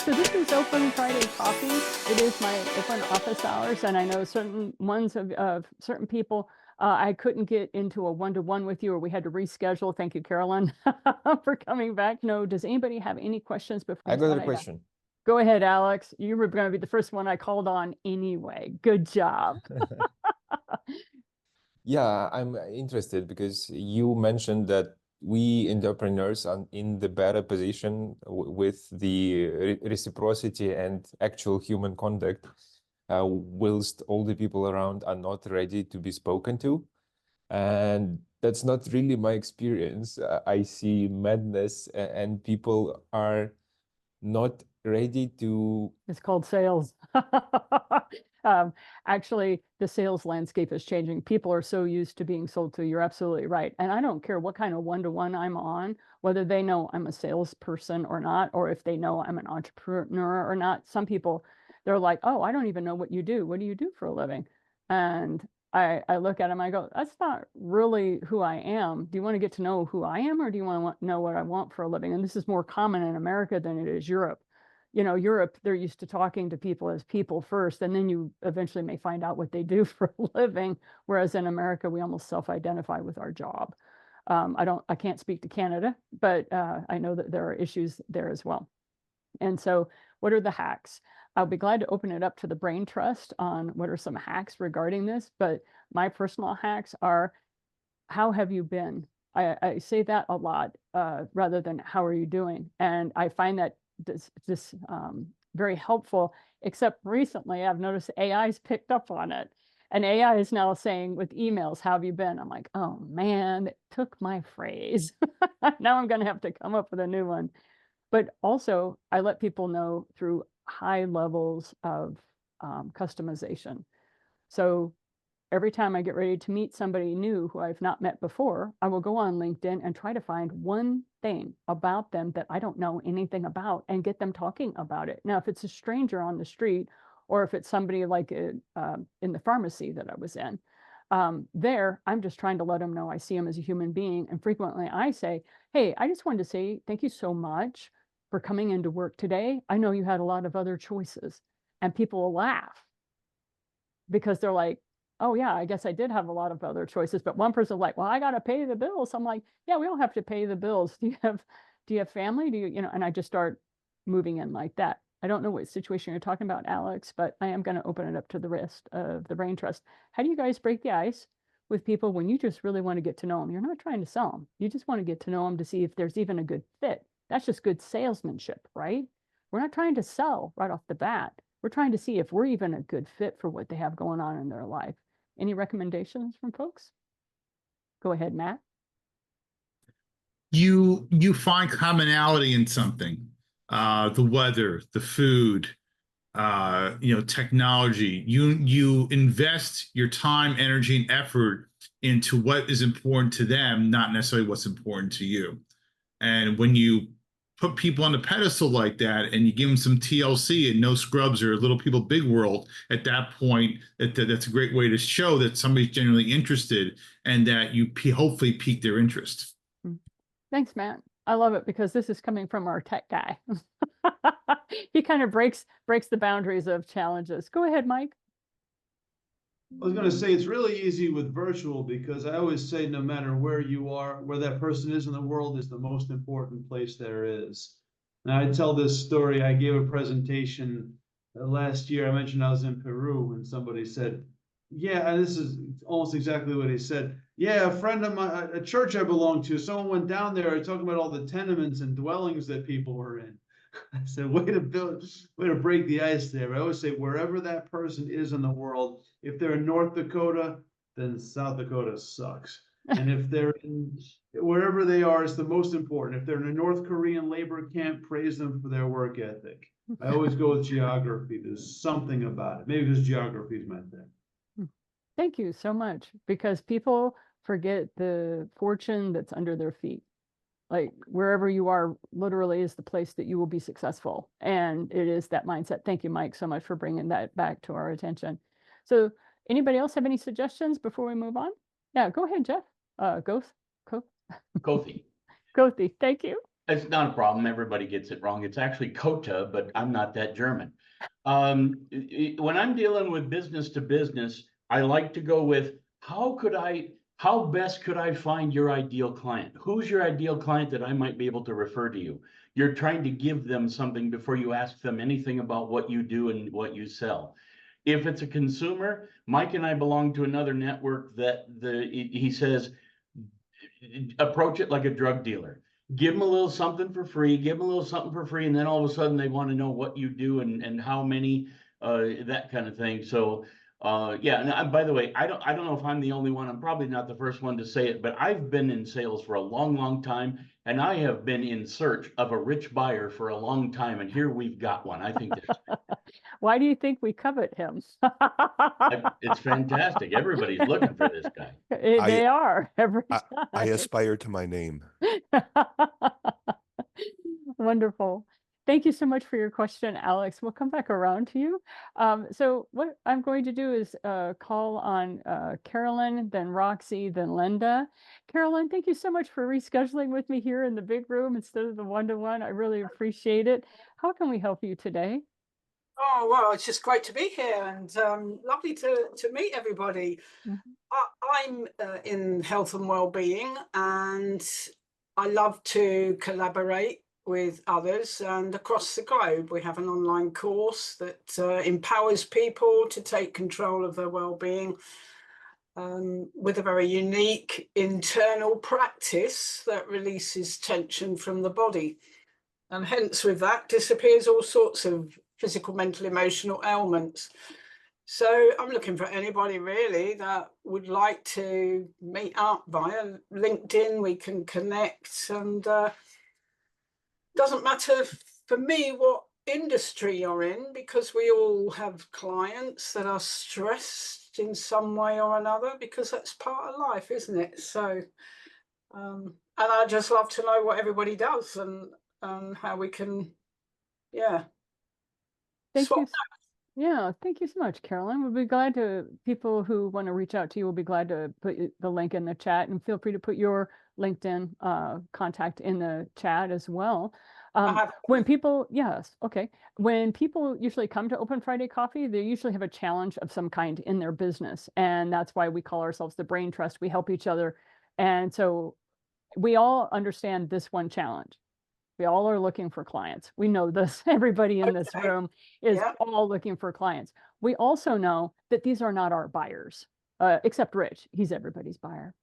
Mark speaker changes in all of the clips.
Speaker 1: So this is Open Friday Coffee. It is my open office hours, and I know certain ones of certain people, I couldn't get into a one-to-one with you, or we had to reschedule. Thank you, Carolyn, for coming back. No, does anybody have any questions before
Speaker 2: I got a question.
Speaker 1: Go ahead, Alex. You were going to be the first one I called on anyway. Good job.
Speaker 2: Yeah, I'm interested because you mentioned that we entrepreneurs are in the better position with the reciprocity and actual human contact, whilst all the people around are not ready to be spoken to. And that's not really my experience. I see madness and people are not ready to.
Speaker 1: It's called sales. Actually, the sales landscape is changing. People are so used to being sold to. You're absolutely right. And I don't care what kind of one-to-one I'm on, whether they know I'm a salesperson or not, or if they know I'm an entrepreneur or not. Some people, they're like, oh, I don't even know what you do. What do you do for a living? And I look at them, I go, that's not really who I am. Do you want to get to know who I am, or do you want to know what I want for a living? And this is more common in America than it is Europe. You know, Europe, they're used to talking to people as people first, and then you eventually may find out what they do for a living. Whereas in America, we almost self-identify with our job. I can't speak to Canada, but I know that there are issues there as well. And so what are the hacks? I'll be glad to open it up to the Brain Trust on what are some hacks regarding this, but my personal hacks are, how have you been? I say that a lot rather than how are you doing? And I find that this very helpful, except recently I've noticed AI's picked up on it. And AI is now saying with emails, how have you been? I'm like, oh man, it took my phrase. Now I'm going to have to come up with a new one. But also, I let people know through high levels of customization. So every time I get ready to meet somebody new who I've not met before, I will go on LinkedIn and try to find one thing about them that I don't know anything about and get them talking about it. Now, if it's a stranger on the street, or if it's somebody like in the pharmacy that I was in, there, I'm just trying to let them know I see them as a human being. And frequently I say, hey, I just wanted to say thank you so much for coming into work today. I know you had a lot of other choices. And people will laugh because they're like, oh yeah, I guess I did have a lot of other choices. But one person's like, well, I got to pay the bills. I'm like, yeah, we don't have to pay the bills. Do you have family? Do you know? And I just start moving in like that. I don't know what situation you're talking about, Alex, but I am going to open it up to the rest of the Brain Trust. How do you guys break the ice with people when you just really want to get to know them? You're not trying to sell them. You just want to get to know them to see if there's even a good fit. That's just good salesmanship, right? We're not trying to sell right off the bat. We're trying to see if we're even a good fit for what they have going on in their life. Any recommendations from folks? Go ahead, Matt.
Speaker 3: You find commonality in something, the weather, the food, technology. You invest your time, energy, and effort into what is important to them, not necessarily what's important to you. And when you put people on a pedestal like that and you give them some TLC and no scrubs or little people big world, at that point, that's a great way to show that somebody's genuinely interested and that you hopefully pique their interest.
Speaker 1: Thanks, Matt. I love it because this is coming from our tech guy. He kind of breaks the boundaries of challenges. Go ahead, Mike.
Speaker 4: I was going to say it's really easy with virtual because I always say no matter where you are, where that person is in the world is the most important place there is. Now I tell this story. I gave a presentation last year. I mentioned I was in Peru and somebody said, yeah, this is almost exactly what he said. Yeah, a friend of mine, a church I belong to, someone went down there talking about all the tenements and dwellings that people were in. I said, way to break the ice there. I always say, wherever that person is in the world, if they're in North Dakota, then South Dakota sucks. And if they're in wherever they are, it's the most important. If they're in a North Korean labor camp, praise them for their work ethic. I always go with geography. There's something about it. Maybe because geography is my thing.
Speaker 1: Thank you so much, because people forget the fortune that's under their feet. Like wherever you are literally is the place that you will be successful. And it is that mindset. Thank you, Mike, so much for bringing that back to our attention. So anybody else have any suggestions before we move on? Yeah, go ahead, Jeff. Gothi. Thank you.
Speaker 5: It's not a problem. Everybody gets it wrong. It's actually Kota, but I'm not that German. When I'm dealing with business to business, I like to go with how best could I find your ideal client? Who's your ideal client that I might be able to refer to you? You're trying to give them something before you ask them anything about what you do and what you sell. If it's a consumer, Mike and I belong to another network that he says, approach it like a drug dealer. Give them a little something for free, give them a little something for free, and then all of a sudden they want to know what you do and how many, that kind of thing. So yeah, and by the way, I don't know if I'm the only one. I'm probably not the first one to say it, but I've been in sales for a long, long time, and I have been in search of a rich buyer for a long time, and here we've got one. I think that's
Speaker 1: Why do you think we covet him?
Speaker 5: it's fantastic. Everybody's looking for this guy.
Speaker 1: They are every
Speaker 6: I
Speaker 1: time.
Speaker 6: aspire to my name.
Speaker 1: Wonderful. Thank you so much for your question, Alex. We'll come back around to you. So what I'm going to do is call on Carolyn, then Roxy, then Linda. Carolyn, thank you so much for rescheduling with me here in the big room instead of the one-to-one. I really appreciate it. How can we help you today?
Speaker 7: Oh, well, it's just great to be here and lovely to meet everybody. I'm in health and well-being, and I love to collaborate with others, and across the globe we have an online course that empowers people to take control of their well-being with a very unique internal practice that releases tension from the body, and hence with that disappears all sorts of physical, mental, emotional ailments. So I'm looking for anybody really that would like to meet up via LinkedIn. We can connect, and doesn't matter for me what industry you're in, because we all have clients that are stressed in some way or another, because that's part of life, isn't it? So and I just love to know what everybody does and how we can, yeah.
Speaker 1: Thank
Speaker 7: swap
Speaker 1: you. Yeah, thank you so much, Carolyn. We'll be glad to, people who want to reach out to you will be glad to put the link in the chat, and feel free to put your LinkedIn contact in the chat as well. When people, yes, okay. When people usually come to Open Friday Coffee, they usually have a challenge of some kind in their business. And that's why we call ourselves the Brain Trust. We help each other. And so we all understand this one challenge. We all are looking for clients. We know this. Everybody in this room is all looking for clients. We also know that these are not our buyers, except Rich. He's everybody's buyer.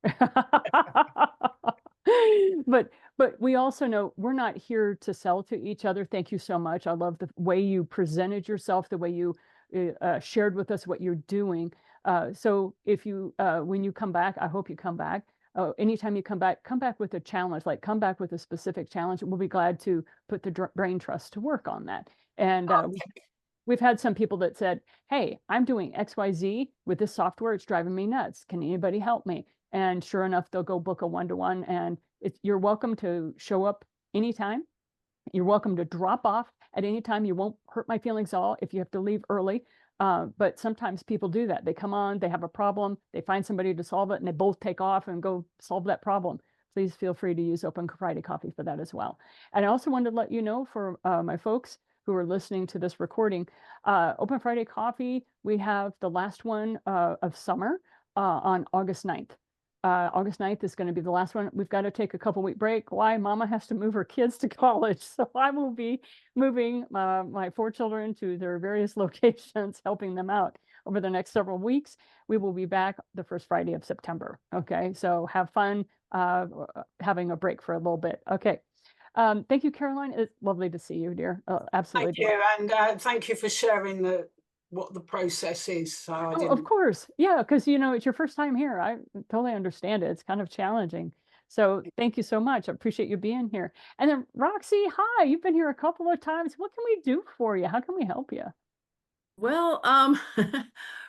Speaker 1: But we also know we're not here to sell to each other. Thank you so much. I love the way you presented yourself, the way you shared with us what you're doing. So if you, when you come back, I hope you come back. Anytime you come back with a challenge, like come back with a specific challenge. We'll be glad to put the Brain Trust to work on that. And we've had some people that said, hey, I'm doing XYZ with this software. It's driving me nuts. Can anybody help me? And sure enough, they'll go book a one-to-one, and you're welcome to show up anytime. You're welcome to drop off at any time. You won't hurt my feelings at all if you have to leave early. But sometimes people do that. They come on, they have a problem, they find somebody to solve it, and they both take off and go solve that problem. Please feel free to use Open Friday Coffee for that as well. And I also wanted to let you know, for my folks who are listening to this recording, Open Friday Coffee, we have the last one of summer on August 9th. August 9th is going to be the last one. We've got to take a couple-week break. Why? Mama has to move her kids to college. So I will be moving my 4 children to their various locations, helping them out over the next several weeks. We will be back the first Friday of September. Okay, so have fun having a break for a little bit. Okay. Thank you, Caroline. It's lovely to see you, dear. Absolutely.
Speaker 7: Thank you, and thank you for sharing what the process is. So
Speaker 1: of course. Yeah, because it's your first time here. I totally understand it. It's kind of challenging. So thank you so much. I appreciate you being here. And then Roxy, hi, you've been here a couple of times. What can we do for you? How can we help you?
Speaker 8: Well,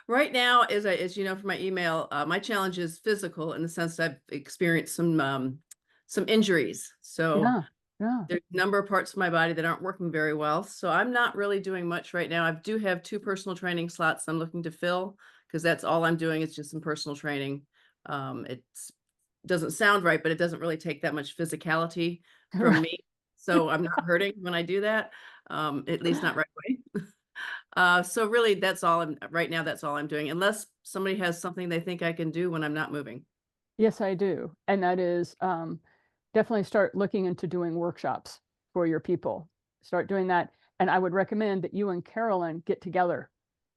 Speaker 8: right now, as you know from my email, my challenge is physical, in the sense that I've experienced some injuries. So there's a number of parts of my body that aren't working very well. So I'm not really doing much right now. I do have 2 personal training slots I'm looking to fill, because that's all I'm doing is just some personal training. It doesn't sound right, but it doesn't really take that much physicality from me. So I'm not hurting when I do that, at least not right away. So really that's all right now, that's all I'm doing, unless somebody has something they think I can do when I'm not moving.
Speaker 1: Yes, I do. And that is definitely start looking into doing workshops for your people. Start doing that. And I would recommend that you and Carolyn get together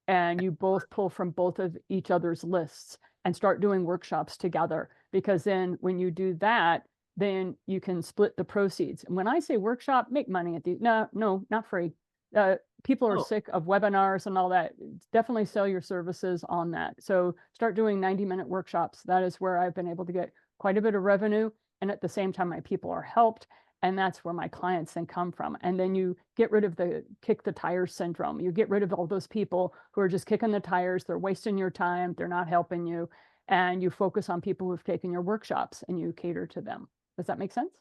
Speaker 1: and you both pull from both of each other's lists and start doing workshops together. Because then when you do that, then you can split the proceeds. And when I say workshop, make money at the, no, not free. People are sick of webinars and all that. Definitely sell your services on that. So start doing 90-minute workshops. That is where I've been able to get quite a bit of revenue. And at the same time, my people are helped. And that's where my clients then come from. And then you get rid of the kick the tires syndrome. You get rid of all those people who are just kicking the tires. They're wasting your time. They're not helping you. And you focus on people who've taken your workshops and you cater to them. Does that make sense?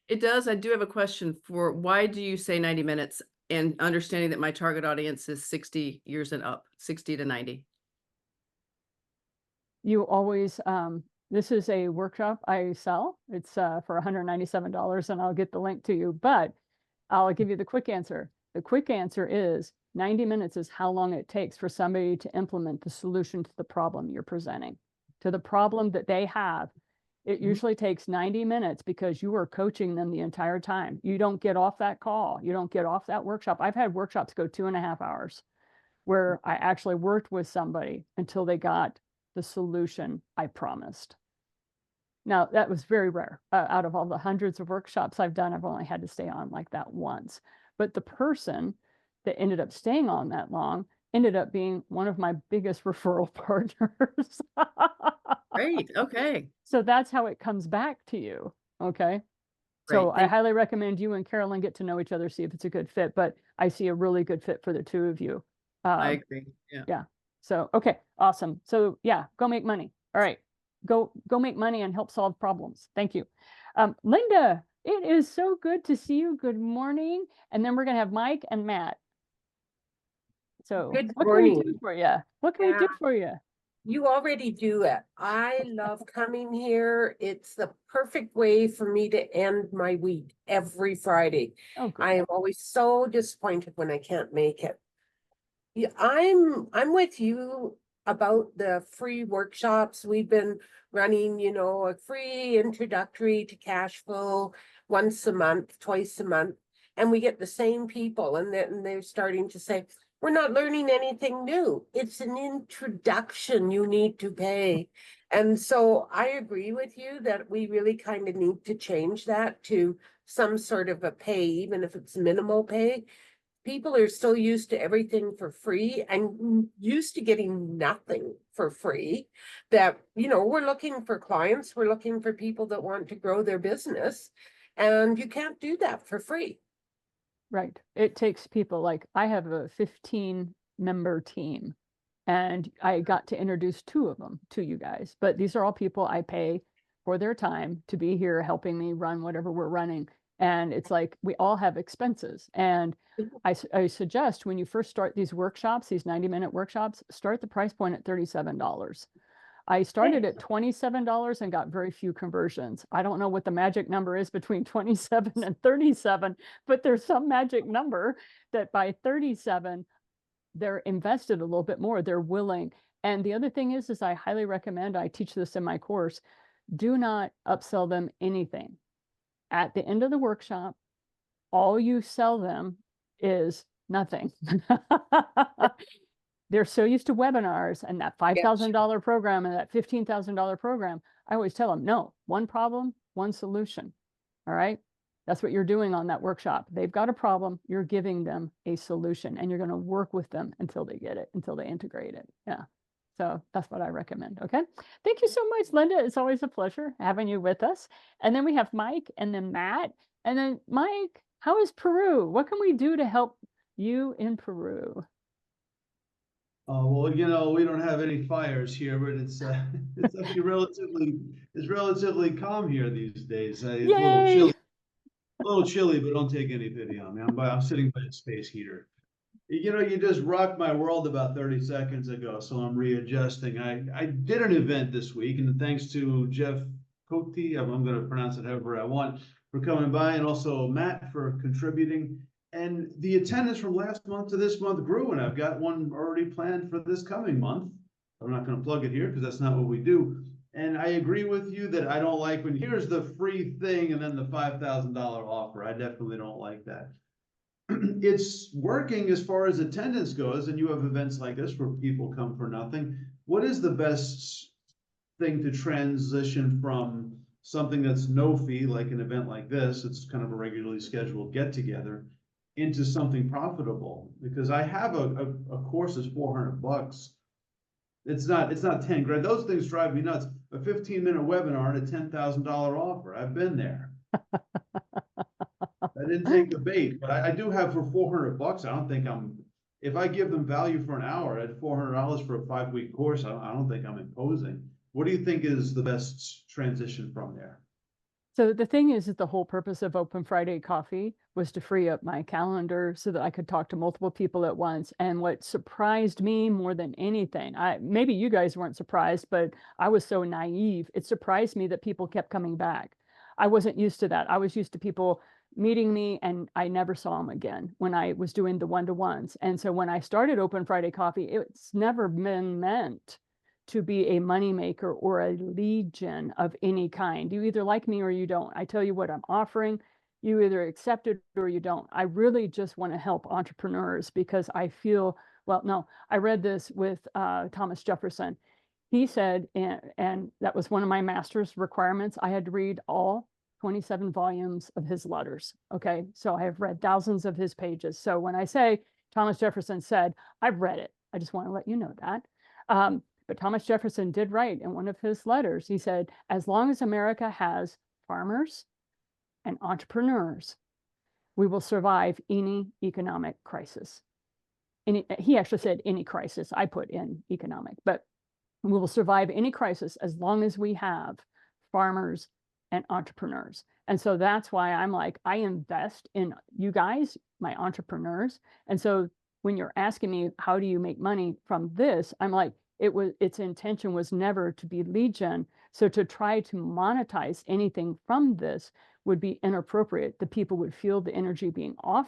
Speaker 8: It does. I do have a question for why do you say 90 minutes and understanding that my target audience is 60 years and up, 60 to 90?
Speaker 1: You always, this is a workshop I sell. It's for $197 and I'll get the link to you, but I'll give you the quick answer. The quick answer is 90 minutes is how long it takes for somebody to implement the solution to the problem you're presenting, to the problem that they have. It usually takes 90 minutes because you are coaching them the entire time. You don't get off that call. You don't get off that workshop. I've had workshops go 2.5 hours where I actually worked with somebody until they got the solution I promised. Now, that was very rare. Out of all the hundreds of workshops I've done, I've only had to stay on like that once. But the person that ended up staying on that long ended up being one of my biggest referral partners.
Speaker 8: Great. Okay.
Speaker 1: So that's how it comes back to you. Okay. So I highly recommend you and Carolyn get to know each other, see if it's a good fit, but I see a really good fit for the two of you.
Speaker 8: I agree. Yeah.
Speaker 1: Yeah. So, okay, awesome. So yeah, go make money. All right. Go make money and help solve problems. Thank you. Linda, it is so good to see you. Good morning. And then we're going to have Mike and Matt. So
Speaker 6: Good
Speaker 1: what
Speaker 6: morning.
Speaker 1: can we do for you? What can we do for you?
Speaker 6: You already do it. I love coming here. It's the perfect way for me to end my week every Friday.
Speaker 1: Oh, good.
Speaker 6: I am always so disappointed when I can't make it. Yeah, I'm with you about the free workshops. We've been running, you know, a free introductory to cash flow once a month, twice a month, and we get the same people, and then they're starting to say, we're not learning anything new. It's an introduction you need to pay. And so I agree with you that we really kind of need to change that to some sort of a pay, even if it's minimal pay. People are so used to everything for free and used to getting nothing for free that, you know, we're looking for clients. We're looking for people that want to grow their business, and you can't do that for free.
Speaker 1: Right. It takes people like I have a 15-member team and I got to introduce 2 of them to you guys, but these are all people I pay for their time to be here helping me run whatever we're running. And it's like we all have expenses. And I suggest when you first start these workshops, these 90-minute workshops, start the price point at $37. I started at $27 and got very few conversions. I don't know what the magic number is between 27 and 37, but there's some magic number that by 37, they're invested a little bit more. They're willing. And the other thing is I highly recommend, I teach this in my course, do not upsell them anything. At the end of the workshop, all you sell them is nothing. They're so used to webinars and that $5,000 program and that $15,000 program. I always tell them, no, one problem, one solution. All right. That's what you're doing on that workshop. They've got a problem. You're giving them a solution and you're going to work with them until they get it, until they integrate it. Yeah. So that's what I recommend. Okay. Thank you so much, Linda. It's always a pleasure having you with us. And then we have Mike and then Matt. And then Mike, how is Peru? What can we do to help you in Peru?
Speaker 4: Well, you know, we don't have any fires here, but it's actually relatively calm here these days. It's a little chilly, but don't take any pity on me. I'm sitting by a space heater. You know, you just rocked my world about 30 seconds ago, so I'm readjusting. I did an event this week, and thanks to Jeff Cote, I'm going to pronounce it however I want. for coming by, and also Matt for contributing. And the attendance from last month to this month grew, and I've got one already planned for this coming month. I'm not going to plug it here because that's not what we do. And I agree with you that I don't like when here's the free thing and then the $5,000 offer. I definitely don't like that. It's working as far as attendance goes, and you have events like this where people come for nothing. What is the best thing to transition from something that's no fee, like an event like this, it's kind of a regularly scheduled get together, into something profitable? Because I have a course that's $400. It's not 10 grand. Those things drive me nuts. A 15-minute webinar and a $10,000 offer. I've been there. I didn't take the bait, but I do have for $400. I don't think if I give them value for an hour at $400 for a 5-week course, I don't think I'm imposing. What do you think is the best transition from there?
Speaker 1: So the thing is that the whole purpose of Open Friday Coffee was to free up my calendar so that I could talk to multiple people at once. And what surprised me more than anything, maybe you guys weren't surprised, but I was so naive. It surprised me that people kept coming back. I wasn't used to that. I was used to people meeting me and I never saw them again when I was doing the one-to-ones. And so when I started Open Friday Coffee, it's never been meant to be a moneymaker or a lead gen of any kind. You either like me or you don't. I tell you what I'm offering, you either accept it or you don't. I really just want to help entrepreneurs because I feel, well, no, I read this with Thomas Jefferson. He said, and that was one of my master's requirements, I had to read all 27 volumes of his letters. Okay, so I have read thousands of his pages. So when I say Thomas Jefferson said, I've read it. I just want to let you know that. But Thomas Jefferson did write in one of his letters, he said, as long as America has farmers and entrepreneurs, we will survive any economic crisis. He actually said any crisis, I put in economic, but we will survive any crisis as long as we have farmers and entrepreneurs. And so that's why I'm like, I invest in you guys, my entrepreneurs. And so when you're asking me, how do you make money from this? I'm like, its intention was never to be lead gen. So to try to monetize anything from this would be inappropriate. The people would feel the energy being off.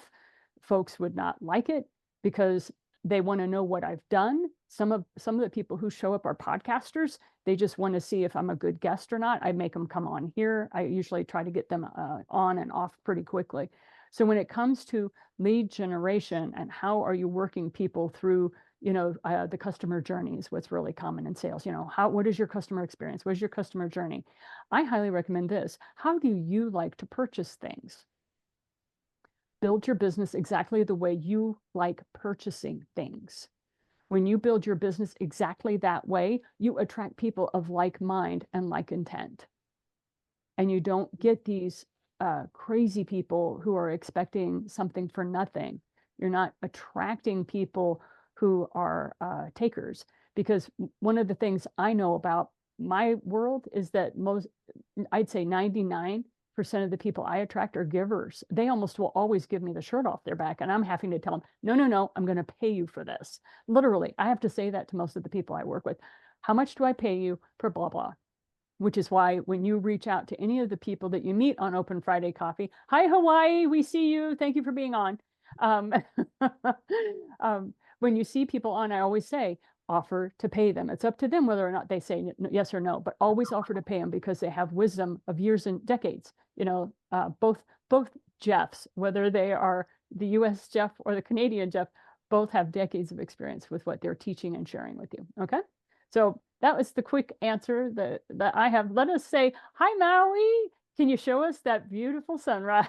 Speaker 1: Folks would not like it because they want to know what I've done. Some of the people who show up are podcasters. They just want to see if I'm a good guest or not. I make them come on here. I usually try to get them on and off pretty quickly. So when it comes to lead generation and how are you working people through the customer journey is what's really common in sales. What is your customer experience? What is your customer journey? I highly recommend this. How do you like to purchase things? Build your business exactly the way you like purchasing things. When you build your business exactly that way, you attract people of like mind and like intent. And you don't get these crazy people who are expecting something for nothing. You're not attracting people who are takers, because one of the things I know about my world is that I'd say 99% of the people I attract are givers. They almost will always give me the shirt off their back, and I'm having to tell them, no, I'm going to pay you for this. Literally, I have to say that to most of the people I work with. How much do I pay you for blah, blah? Which is why when you reach out to any of the people that you meet on Open Friday Coffee, hi, Hawaii, we see you. Thank you for being on. When you see people on, I always say, offer to pay them. It's up to them whether or not they say yes or no, but always offer to pay them because they have wisdom of years and decades. Both Jeffs, whether they are the US Jeff or the Canadian Jeff, both have decades of experience with what they're teaching and sharing with you. Okay. So that was the quick answer that I have. Let us say, hi, Maui. Can you show us that beautiful sunrise?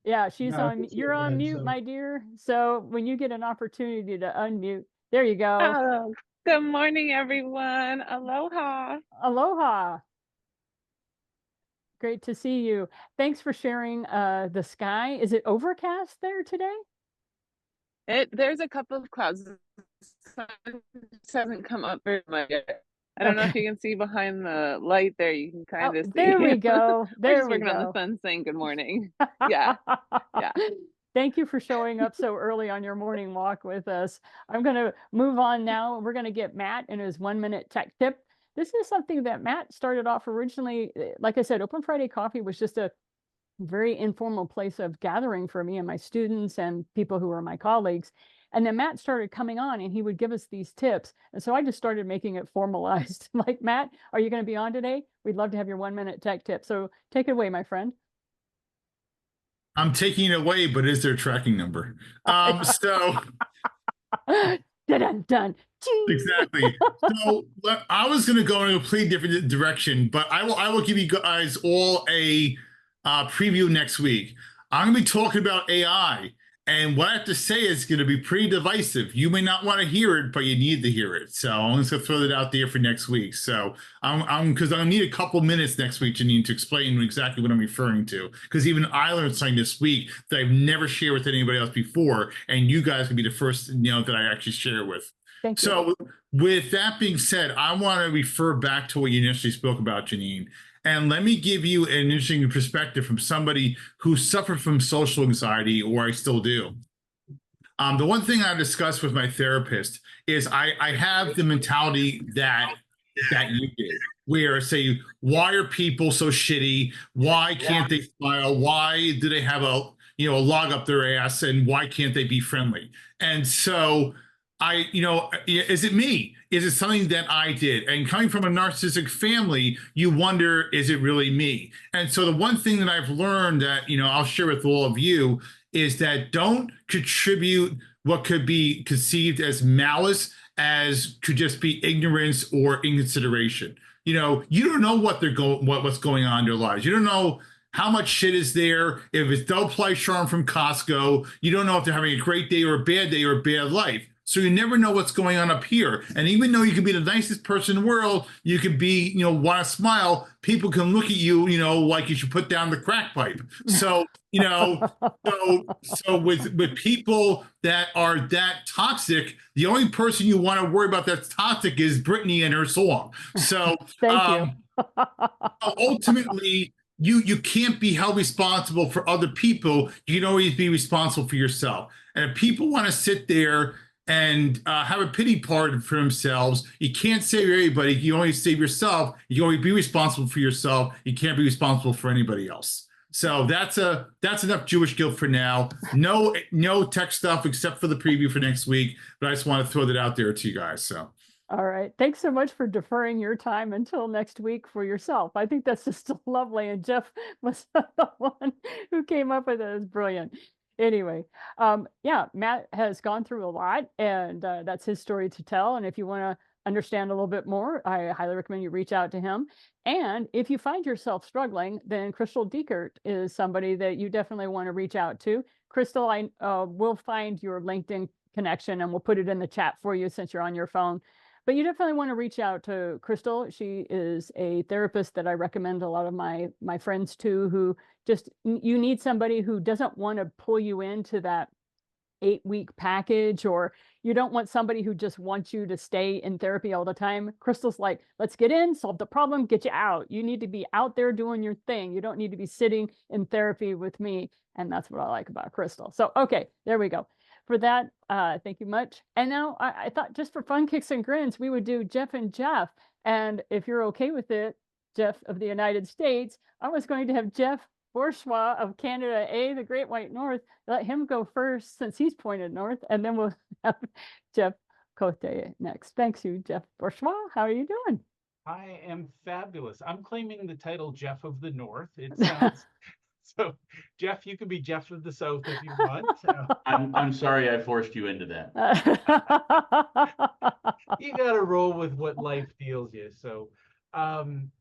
Speaker 1: Yeah, she's on. You're on mute, my dear. So when you get an opportunity to unmute, there you go.
Speaker 9: Oh, good morning, everyone. Aloha.
Speaker 1: Aloha. Great to see you. Thanks for sharing the sky. Is it overcast there today?
Speaker 9: There's a couple of clouds. The sun hasn't come up very much yet. I don't know if you can see behind the light there. You can kind of see.
Speaker 1: There we go.
Speaker 9: We're just working on the sun saying good morning. Yeah. Yeah.
Speaker 1: Thank you for showing up so early on your morning walk with us. I'm going to move on now. We're going to get Matt in his 1-minute tech tip. this is something that Matt started off originally. Like I said, Open Friday Coffee was just a very informal place of gathering for me and my students and people who are my colleagues. And then Matt started coming on and he would give us these tips. And so I just started making it formalized. Like, Matt, are you going to be on today? We'd love to have your 1-minute tech tip. So take it away, my friend.
Speaker 3: I'm taking it away, but is there a tracking number? So
Speaker 1: dun, dun.
Speaker 3: Exactly. So I was going to go in a completely different direction, but I will give you guys all a preview next week. I'm going to be talking about AI, and what I have to say is going to be pretty divisive. You may not want to hear it, but you need to hear it. So I'm just going to throw that out there for next week. So because I'm going to need a couple minutes next week, Janine, to explain exactly what I'm referring to. Because even I learned something this week that I've never shared with anybody else before, and you guys can be the first, that I actually share it with.
Speaker 1: Thank you.
Speaker 3: So with that being said, I want to refer back to what you initially spoke about, Janine. And let me give you an interesting perspective from somebody who suffered from social anxiety, or I still do. The one thing I discussed with my therapist is I have the mentality that you did, where say, why are people so shitty? Why can't they smile? Why do they have a log up their ass? And why can't they be friendly? And so is it me? Is it something that I did? And coming from a narcissistic family, you wonder, is it really me? And so the one thing that I've learned that, I'll share with all of you is that don't contribute what could be conceived as malice as to just be ignorance or inconsideration. You don't know what's going on in their lives. You don't know how much shit is there. If it's Del Play Charm from Costco, you don't know if they're having a great day or a bad life. So you never know what's going on up here. And even though you can be the nicest person in the world, you can be, want to smile, people can look at you, like you should put down the crack pipe. So, so with people that are that toxic, the only person you want to worry about that's toxic is Britney and her song. So
Speaker 1: Thank you.
Speaker 3: Ultimately, you can't be held responsible for other people. You can always be responsible for yourself. And if people want to sit there and have a pity party for themselves, you can't save everybody. You only save yourself. You only be responsible for yourself. You can't be responsible for anybody else. So that's enough Jewish guilt for now. No tech stuff except for the preview for next week. But I just want to throw that out there to you guys. So.
Speaker 1: All right. Thanks so much for deferring your time until next week for yourself. I think that's just lovely. And Jeff was the one who came up with it. It's brilliant. Anyway, yeah, Matt has gone through a lot, and that's his story to tell. And if you want to understand a little bit more, I highly recommend you reach out to him. And if you find yourself struggling, then Crystal Diekert is somebody that you definitely want to reach out to. Crystal, I will find your LinkedIn connection and we'll put it in the chat for you since you're on your phone. But you definitely want to reach out to Crystal. She is a therapist that I recommend a lot of my friends to, who just, you need somebody who doesn't want to pull you into that 8-week package, or you don't want somebody who just wants you to stay in therapy all the time. Crystal's like, let's get in, solve the problem, get you out. You need to be out there doing your thing. You don't need to be sitting in therapy with me. And that's what I like about Crystal. So, okay, there we go. For that, thank you much. And now I thought just for fun, kicks and grins, we would do Jeff and Jeff. And if you're okay with it, Jeff of the United States, I was going to have Jeff Bourgeois of Canada, the Great White North, let him go first since he's pointed north. And then we'll have Jeff Cote next. Thanks you, Jeff Bourgeois. How are you doing?
Speaker 10: I am fabulous. I'm claiming the title Jeff of the North. It sounds... So, Jeff, you can be Jeff of the South if you want.
Speaker 5: I'm sorry I forced you into that.
Speaker 10: You got to roll with what life deals you. So, I'm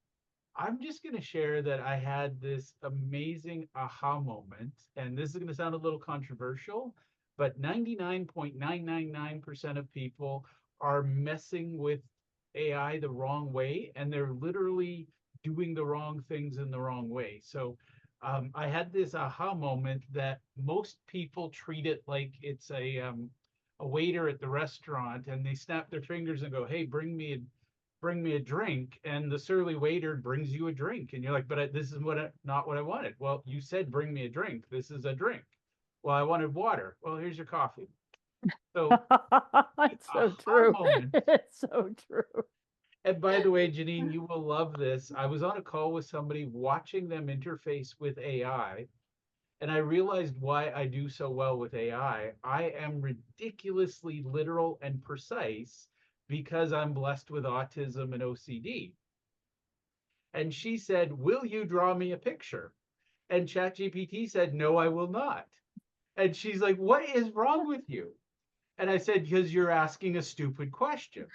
Speaker 10: just going to share that I had this amazing aha moment, and this is going to sound a little controversial, but 99.999% of people are messing with AI the wrong way, and they're literally doing the wrong things in the wrong way. So, I had this aha moment that most people treat it like it's a waiter at the restaurant, and they snap their fingers and go, "Hey, bring me a drink," and the surly waiter brings you a drink, and you're like, "But this is not what I wanted." Well, you said bring me a drink. This is a drink. Well, I wanted water. Well, here's your coffee. So
Speaker 1: it's so true. It's so true.
Speaker 10: And by the way, Janine, you will love this. I was on a call with somebody watching them interface with AI, and I realized why I do so well with AI. I am ridiculously literal and precise because I'm blessed with autism and OCD. And she said, "Will you draw me a picture?" And ChatGPT said, "No, I will not." And she's like, "What is wrong with you?" And I said, "Because you're asking a stupid question."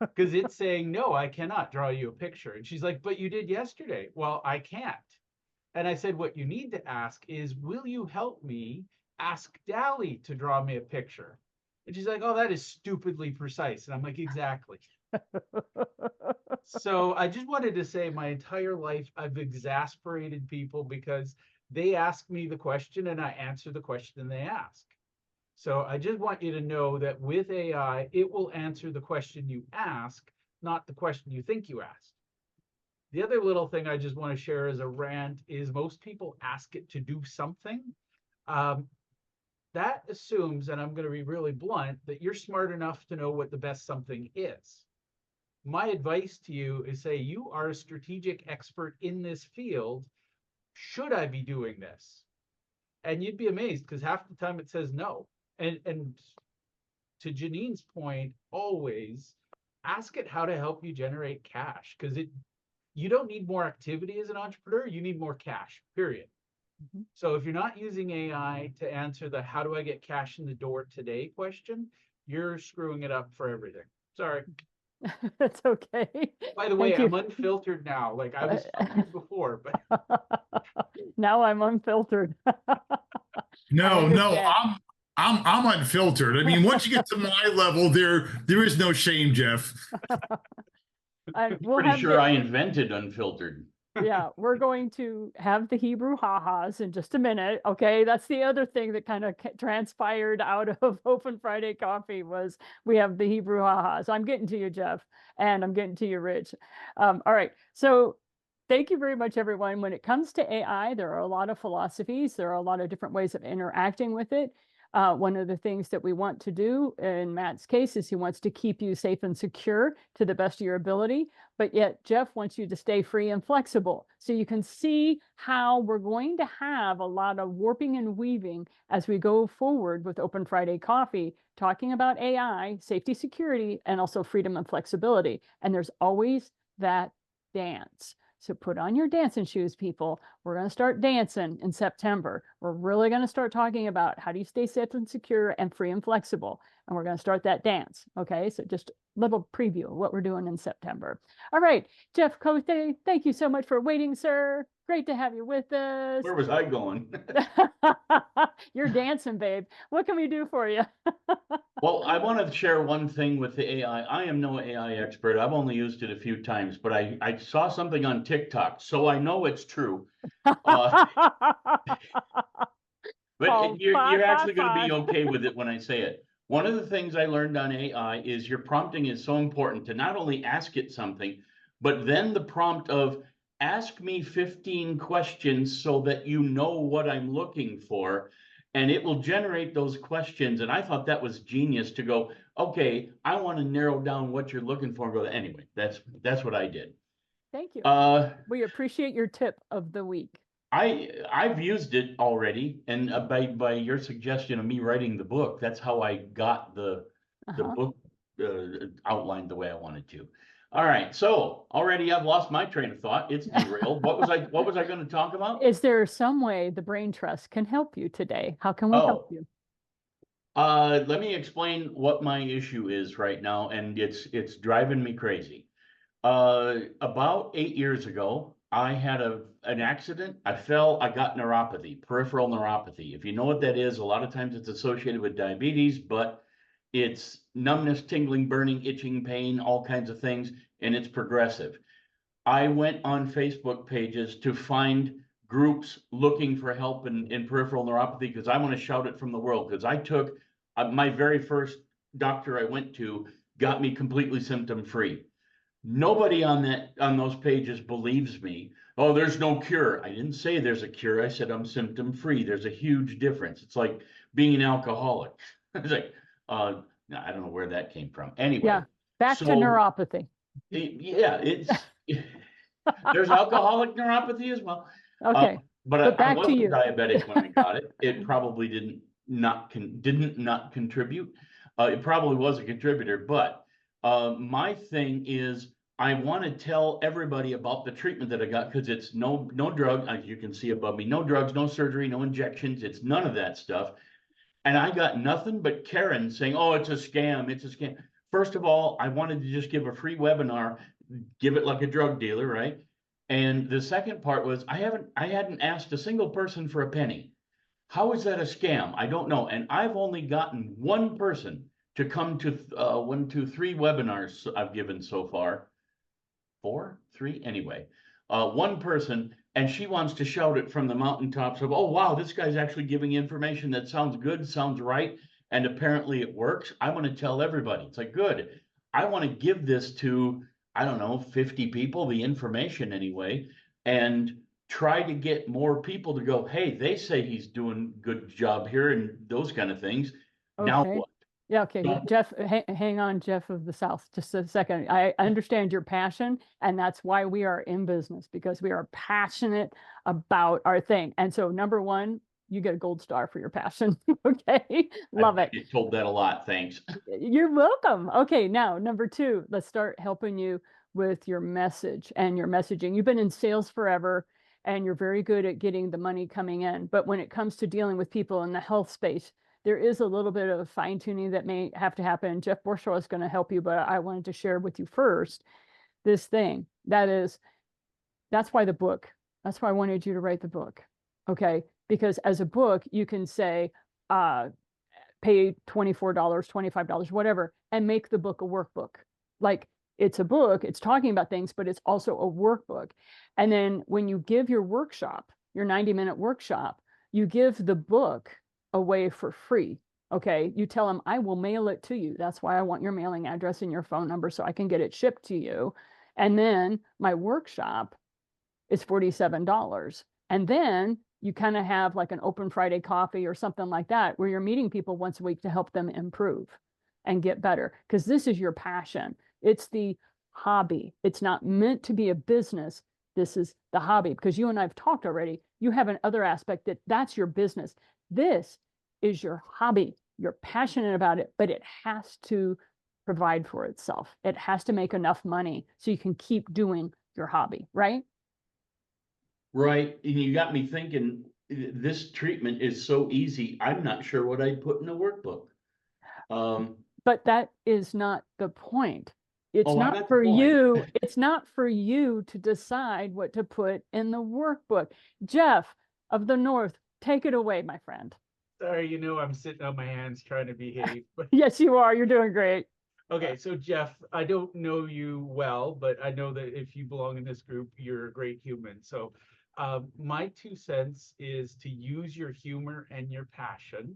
Speaker 10: Because it's saying, "No, I cannot draw you a picture." And she's like, "But you did yesterday." "Well, I can't." And I said, "What you need to ask is, will you help me ask DALL-E to draw me a picture?" And she's like, "Oh, that is stupidly precise." And I'm like, "Exactly." So I just wanted to say my entire life, I've exasperated people because they ask me the question and I answer the question they ask. So I just want you to know that with AI, it will answer the question you ask, not the question you think you asked. The other little thing I just want to share as a rant is most people ask it to do something. That assumes, and I'm going to be really blunt, that you're smart enough to know what the best something is. My advice to you is say, you are a strategic expert in this field. Should I be doing this? And you'd be amazed because half the time it says no. And to Janine's point, always ask it how to help you generate cash, because you don't need more activity as an entrepreneur, you need more cash, period. Mm-hmm. So if you're not using AI to answer the "how do I get cash in the door today" question, you're screwing it up for everything. Sorry.
Speaker 1: That's okay.
Speaker 10: By the way, I'm unfiltered now. Like I was filtered before, but
Speaker 1: now I'm unfiltered.
Speaker 3: No, I'm unfiltered. I mean, once you get to my level, there is no shame, Jeff.
Speaker 1: We'll
Speaker 5: pretty sure I invented unfiltered.
Speaker 1: Yeah, we're going to have the Hebrew ha-has in just a minute. Okay, that's the other thing that kind of transpired out of Open Friday Coffee was we have the Hebrew ha-has. I'm getting to you, Jeff, and I'm getting to you, Rich. All right, so thank you very much, everyone. When it comes to AI, there are a lot of philosophies. There are a lot of different ways of interacting with it. One of the things that we want to do in Matt's case is he wants to keep you safe and secure to the best of your ability, but yet Jeff wants you to stay free and flexible. So you can see how we're going to have a lot of warping and weaving as we go forward with Open Friday Coffee, talking about AI, safety, security, and also freedom and flexibility. And there's always that dance. So put on your dancing shoes, people. We're going to start dancing in September. We're really going to start talking about how do you stay safe and secure and free and flexible. And we're going to start that dance. Okay, so just a little preview of what we're doing in September. All right, Jeff Cote, thank you so much for waiting, sir. Great to have you with us.
Speaker 5: Where was I going?
Speaker 1: You're dancing, babe. What can we do for you?
Speaker 5: Well, I want to share one thing with the AI. I am no AI expert. I've only used it a few times, but I saw something on TikTok, so I know it's true. But you're actually going to be okay with it when I say it. One of the things I learned on AI is your prompting is so important to not only ask it something, but then the prompt of ask me 15 questions so that you know what I'm looking for. And it will generate those questions. And I thought that was genius to go, okay, I want to narrow down what you're looking for. And go, anyway, that's what I did.
Speaker 1: Thank you. We appreciate your tip of the week.
Speaker 5: I've used it already, and by your suggestion of me writing the book, that's how I got the book outlined the way I wanted to. All right, so already I've lost my train of thought. It's derailed. What was I going to talk about?
Speaker 1: Is there some way the Brain Trust can help you today? How can we help you?
Speaker 5: Let me explain what my issue is right now, and it's driving me crazy. About 8 years ago, I had an accident. I fell. I got neuropathy, peripheral neuropathy. If you know what that is, a lot of times it's associated with diabetes, but it's numbness, tingling, burning, itching, pain, all kinds of things, and it's progressive. I went on Facebook pages to find groups looking for help in peripheral neuropathy because I want to shout it from the world, because I took my very first doctor I went to got me completely symptom-free. Nobody on those pages believes me. Oh, there's no cure. I didn't say there's a cure. I said I'm symptom-free. There's a huge difference. It's like being an alcoholic. It's like, I don't know where that came from. Anyway.
Speaker 1: Yeah, back to neuropathy.
Speaker 5: Yeah, it's there's alcoholic neuropathy as well.
Speaker 1: Okay,
Speaker 5: But
Speaker 1: but
Speaker 5: I
Speaker 1: back to
Speaker 5: wasn't
Speaker 1: you.
Speaker 5: diabetic when I got it. It probably didn't not contribute. It probably was a contributor, but my thing is I want to tell everybody about the treatment that I got because it's no drug, as you can see above me, no drugs, no surgery, no injections. It's none of that stuff. And I got nothing but Karen saying, "Oh, it's a scam. It's a scam." First of all, I wanted to just give a free webinar, give it like a drug dealer, right? And the second part was I hadn't asked a single person for a penny. How is that a scam? I don't know. And I've only gotten one person to come to 1, 2, 3 webinars I've given so far. 4, 3, anyway. One person, and she wants to shout it from the mountaintops of, "Oh, wow, this guy's actually giving information that sounds good, sounds right, and apparently it works." I want to tell everybody. It's like, good. I want to give this to, I don't know, 50 people, the information anyway, and try to get more people to go, "Hey, they say he's doing good job here," and those kind of things. Now
Speaker 1: Okay.
Speaker 5: what?
Speaker 1: Yeah, okay,
Speaker 5: So-
Speaker 1: Jeff, hang on, Jeff of the South, just a second. I understand your passion, and that's why we are in business, because we are passionate about our thing. And so number one, you get a gold star for your passion. Okay, love
Speaker 5: I
Speaker 1: it.
Speaker 5: get told that a lot. Thanks.
Speaker 1: You're welcome. Okay, now number two, let's start helping you with your message and your messaging. You've been in sales forever and you're very good at getting the money coming in. But when it comes to dealing with people in the health space, there is a little bit of fine tuning that may have to happen. Jeff Borshaw is going to help you, but I wanted to share with you first this thing. That's why the book, that's why I wanted you to write the book. Okay, because as a book, you can say, pay $24, $25, whatever, and make the book a workbook. Like, it's a book, it's talking about things, but it's also a workbook. And then when you give your workshop, your 90-minute workshop, you give the book away for free. Okay, you tell them, I will mail it to you. That's why I want your mailing address and your phone number so I can get it shipped to you. And then my workshop is $47. And then you kind of have like an open Friday coffee or something like that, where you're meeting people once a week to help them improve and get better. Because this is your passion. It's the hobby. It's not meant to be a business. This is the hobby. Because you and I've talked already. You have an other aspect that's your business. This is your hobby. You're passionate about it, but it has to provide for itself. It has to make enough money so you can keep doing your hobby, right?
Speaker 5: Right, and you got me thinking, this treatment is so easy, I'm not sure what I'd put in a workbook.
Speaker 1: But that is not the point. It's
Speaker 5: Oh, I
Speaker 1: not
Speaker 5: got the
Speaker 1: for
Speaker 5: point.
Speaker 1: you. It's not for you to decide what to put in the workbook. Jeff of the North, take it away, my friend.
Speaker 10: Sorry, you know, I'm sitting on my hands trying to behave. But
Speaker 1: Yes, you are. You're doing great.
Speaker 10: okay, so Jeff, I don't know you well, but I know that if you belong in this group, you're a great human. So my 2 cents is to use your humor and your passion.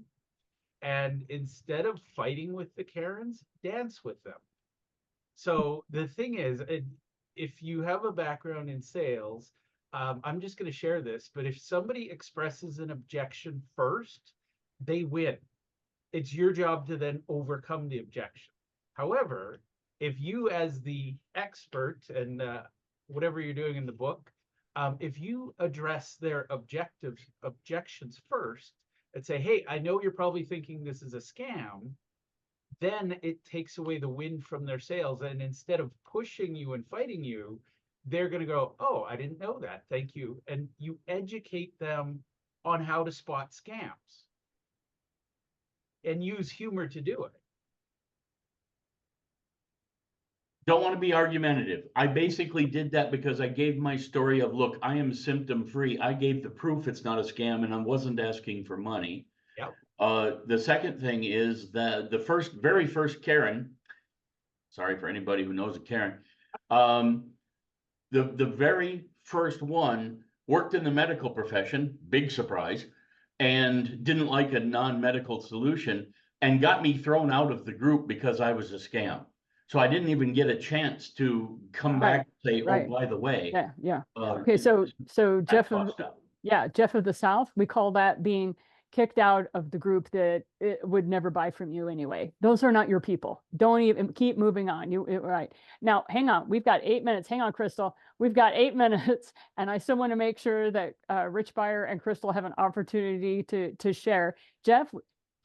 Speaker 10: And instead of fighting with the Karens, dance with them. So the thing is, if you have a background in sales, I'm just going to share this, but if somebody expresses an objection first, they win. It's your job to then overcome the objection. However, if you as the expert and whatever you're doing in the book, if you address their objections first and say, hey, I know you're probably thinking this is a scam, then it takes away the wind from their sails. And instead of pushing you and fighting you, they're going to go, oh, I didn't know that. Thank you. And you educate them on how to spot scams and use humor to do it.
Speaker 5: Don't want to be argumentative. I basically did that because I gave my story of, look, I am symptom free. I gave the proof it's not a scam and I wasn't asking for money.
Speaker 10: Yep.
Speaker 5: The second thing is that the very first Karen, sorry for anybody who knows a Karen, the very first one worked in the medical profession, big surprise, and didn't like a non-medical solution and got me thrown out of the group because I was a scam. So I didn't even get a chance to come back and say, oh, by the way.
Speaker 1: Yeah. Okay, so Jeff of, Jeff of the South, we call that being kicked out of the group that it would never buy from you anyway. Those are not your people. Don't even keep moving on. Right. Now, hang on. We've got 8 minutes. Hang on, Crystal. We've got 8 minutes. And I still want to make sure that Rich Beyer and Crystal have an opportunity to share. Jeff,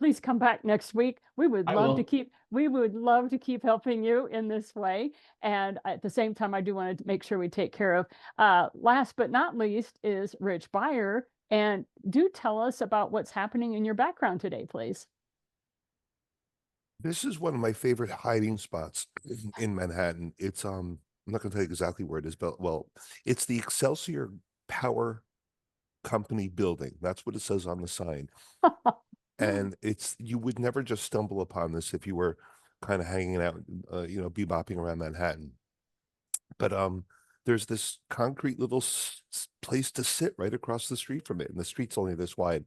Speaker 1: please come back next week. We would love to keep helping you in this way. And at the same time, I do want to make sure we take care of last but not least is Rich Beyer. And do tell us about what's happening in your background today, please.
Speaker 11: This is one of my favorite hiding spots in Manhattan. It's I'm not going to tell you exactly where it is, but well, it's the Excelsior Power Company building. That's what it says on the sign. And you would never just stumble upon this if you were kind of hanging out, bebopping around Manhattan. But there's this concrete little place to sit right across the street from it, and the street's only this wide.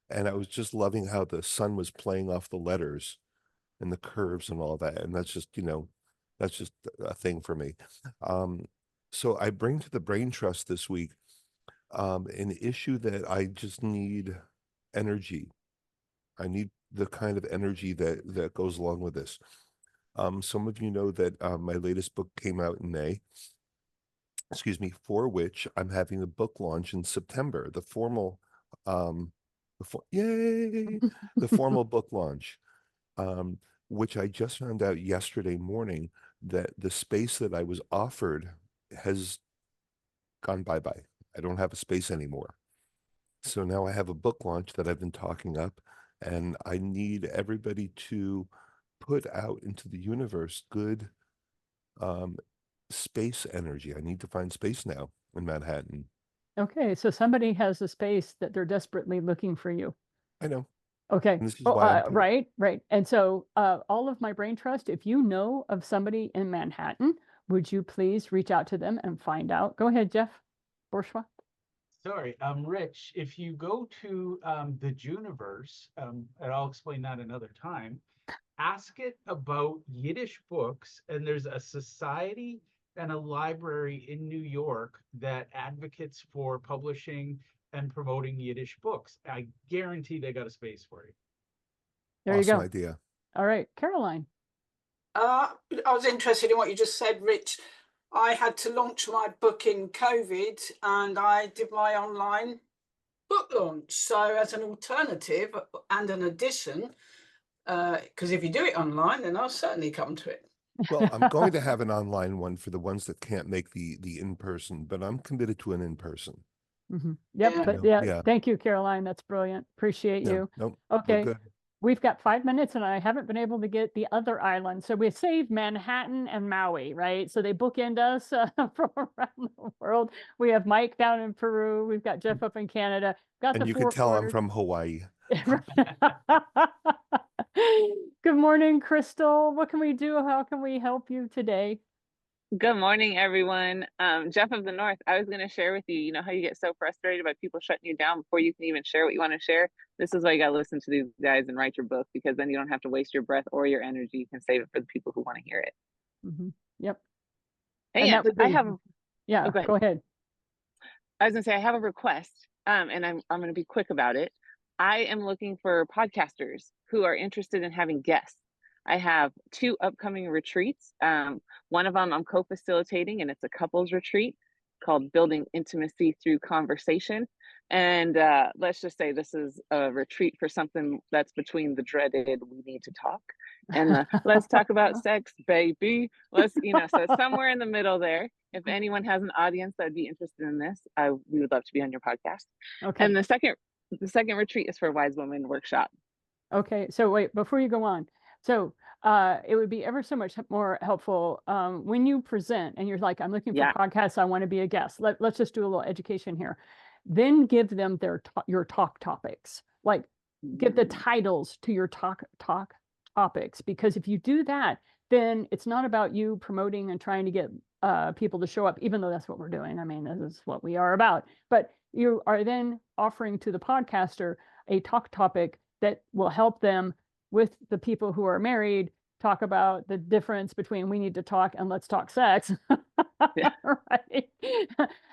Speaker 11: And I was just loving how the sun was playing off the letters and the curves and all that. And that's just a thing for me. So I bring to the Brain Trust this week an issue that I just need energy. I need the kind of energy that goes along with this. Some of you know that my latest book came out in May, for which I'm having a book launch in September, the formal book launch, which I just found out yesterday morning that the space that I was offered has gone bye-bye. I don't have a space anymore. So now I have a book launch that I've been talking up, and I need everybody to put out into the universe good space energy. I need to find space now in Manhattan.
Speaker 1: Okay, so somebody has a space that they're desperately looking for you.
Speaker 11: I know.
Speaker 1: Okay.
Speaker 11: And this is why
Speaker 1: right. And so all of my Brain Trust, if you know of somebody in Manhattan, would you please reach out to them and find out? Go ahead, Jeff Bourgeois.
Speaker 10: Sorry, Rich, if you go to the Juniverse, and I'll explain that another time, ask it about Yiddish books, and there's a society and a library in New York that advocates for publishing and promoting Yiddish books. I guarantee they got a space for you.
Speaker 1: There you go.
Speaker 11: Awesome idea.
Speaker 1: All right, Caroline.
Speaker 7: I was interested in what you just said, Rich. I had to launch my book in COVID and I did my online book launch. So as an alternative and an addition, because if you do it online, then I'll certainly come to it.
Speaker 11: Well, I'm going to have an online one for the ones that can't make the in-person, but I'm committed to an in-person.
Speaker 1: Mm-hmm. Yep.
Speaker 7: Yeah.
Speaker 1: But yeah, thank you, Caroline. That's brilliant. Appreciate you.
Speaker 11: Nope.
Speaker 1: Okay.
Speaker 11: Good.
Speaker 1: We've got 5 minutes and I haven't been able to get the other island. So we saved Manhattan and Maui, right? So they bookend us from around the world. We have Mike down in Peru. We've got Jeff up in Canada.
Speaker 11: And you can tell I'm from Hawaii.
Speaker 1: Good morning, Crystal. What can we do? How can we help you today?
Speaker 9: Good morning, everyone. Jeff of the North, I was going to share with you, you know how you get so frustrated by people shutting you down before you can even share what you want to share? This is why you got to listen to these guys and write your book, because then you don't have to waste your breath or your energy. You can save it for the people who want to hear it.
Speaker 1: Mm-hmm. Yep.
Speaker 9: And I have...
Speaker 1: Yeah, go ahead.
Speaker 9: I was going to say, I have a request, and I'm going to be quick about it. I am looking for podcasters who are interested in having guests. I have 2 upcoming retreats. One of them I'm co-facilitating, and it's a couples retreat called Building Intimacy Through Conversation. And let's just say this is a retreat for something that's between the dreaded "we need to talk" and let's talk about sex, baby. So it's somewhere in the middle there. If anyone has an audience that would be interested in this, we would love to be on your podcast. Okay. And the second retreat is for Wise Woman Workshop.
Speaker 1: Okay, so wait, before you go on. So it would be ever so much more helpful when you present and you're like, I'm looking for podcasts, I want to be a guest. Let's just do a little education here. Then give them your talk topics. Like give the titles to your talk topics, because if you do that, then it's not about you promoting and trying to get people to show up, even though that's what we're doing. I mean, this is what we are about. But you are then offering to the podcaster a talk topic that will help them with the people who are married talk about the difference between we need to talk and let's talk sex.
Speaker 9: Yeah.
Speaker 1: Right.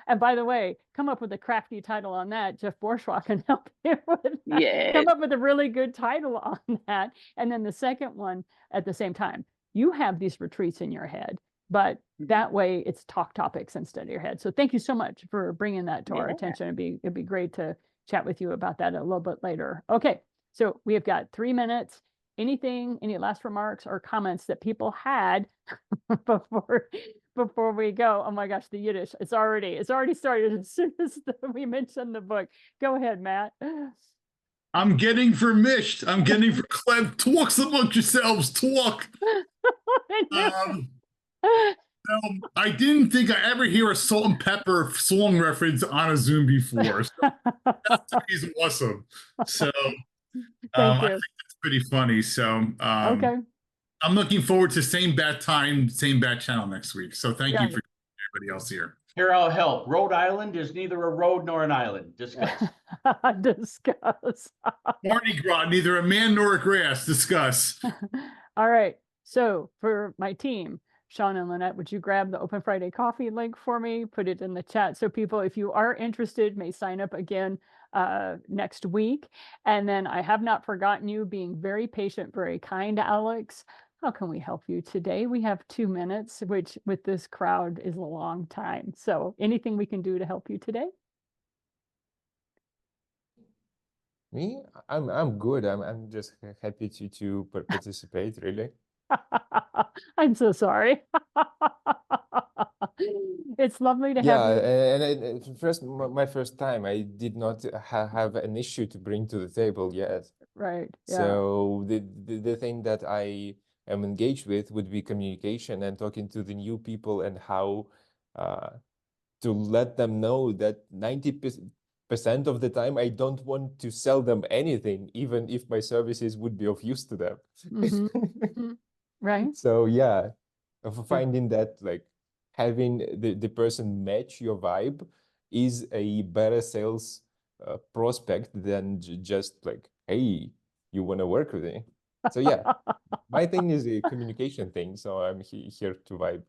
Speaker 1: And by the way, come up with a crafty title on that. Jeff Bourgeois can help you with that.
Speaker 9: Yes.
Speaker 1: Come up with a really good title on that. And then the second one at the same time. You have these retreats in your head, but that way it's talk topics instead of your head. So thank you so much for bringing that to our
Speaker 9: Yeah.
Speaker 1: attention. It'd be great to chat with you about that a little bit later. Okay, so we have got 3 minutes. Any last remarks or comments that people had before we go? Oh my gosh, the Yiddish, it's already started as soon as we mentioned the book. Go ahead, Matt.
Speaker 3: I'm getting vermished. I'm getting verklempt. Talks amongst yourselves. Talk. I didn't think I ever hear a Salt and Pepper song reference on a Zoom before. So that is awesome. So I think that's pretty funny. So
Speaker 1: Okay.
Speaker 3: I'm looking forward to same bat time, same bat channel next week. So thank you for everybody else here.
Speaker 5: Here, I'll help. Rhode Island is neither a road nor an island. Discuss.
Speaker 1: Discuss.
Speaker 3: Mardi Gras, neither a man nor a grass. Discuss.
Speaker 1: All right. So for my team, Sean and Lynette, would you grab the Open Friday Coffee link for me? Put it in the chat so people, if you are interested, may sign up again next week. And then I have not forgotten you, being very patient, very kind, Alex. How can we help you today? We have 2 minutes, which with this crowd is a long time. So anything we can do to help you today?
Speaker 2: Me? I'm good. I'm just happy to participate, really.
Speaker 1: I'm so sorry. It's lovely to have you.
Speaker 2: And my first time, I did not have an issue to bring to the table yet.
Speaker 1: Right. Yeah.
Speaker 2: So the thing that I am engaged with would be communication and talking to the new people and how to let them know that 90% of the time I don't want to sell them anything, even if my services would be of use to them.
Speaker 1: Right.
Speaker 2: So yeah, of finding that like having the person match your vibe is a better sales prospect than just like, hey, you want to work with me? So yeah, my thing is a communication thing. So I'm here to vibe.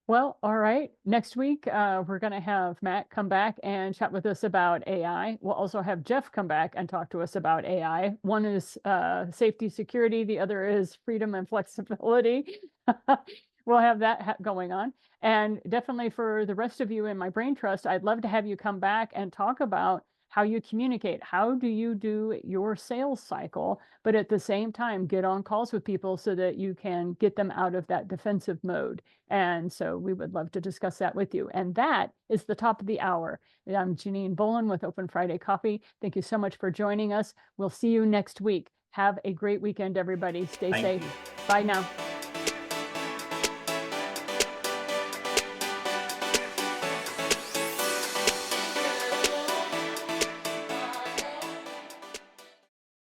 Speaker 1: Well, all right. Next week, we're going to have Matt come back and chat with us about AI. We'll also have Jeff come back and talk to us about AI. One is safety, security. The other is freedom and flexibility. We'll have that going on. And definitely for the rest of you in my Brain Trust, I'd love to have you come back and talk about how you communicate. How do you do your sales cycle, but at the same time, get on calls with people so that you can get them out of that defensive mode. And so we would love to discuss that with you. And that is the top of the hour. I'm Janine Bolon with Open Friday Coffee. Thank you so much for joining us. We'll see you next week. Have a great weekend, everybody. Stay safe. Bye now.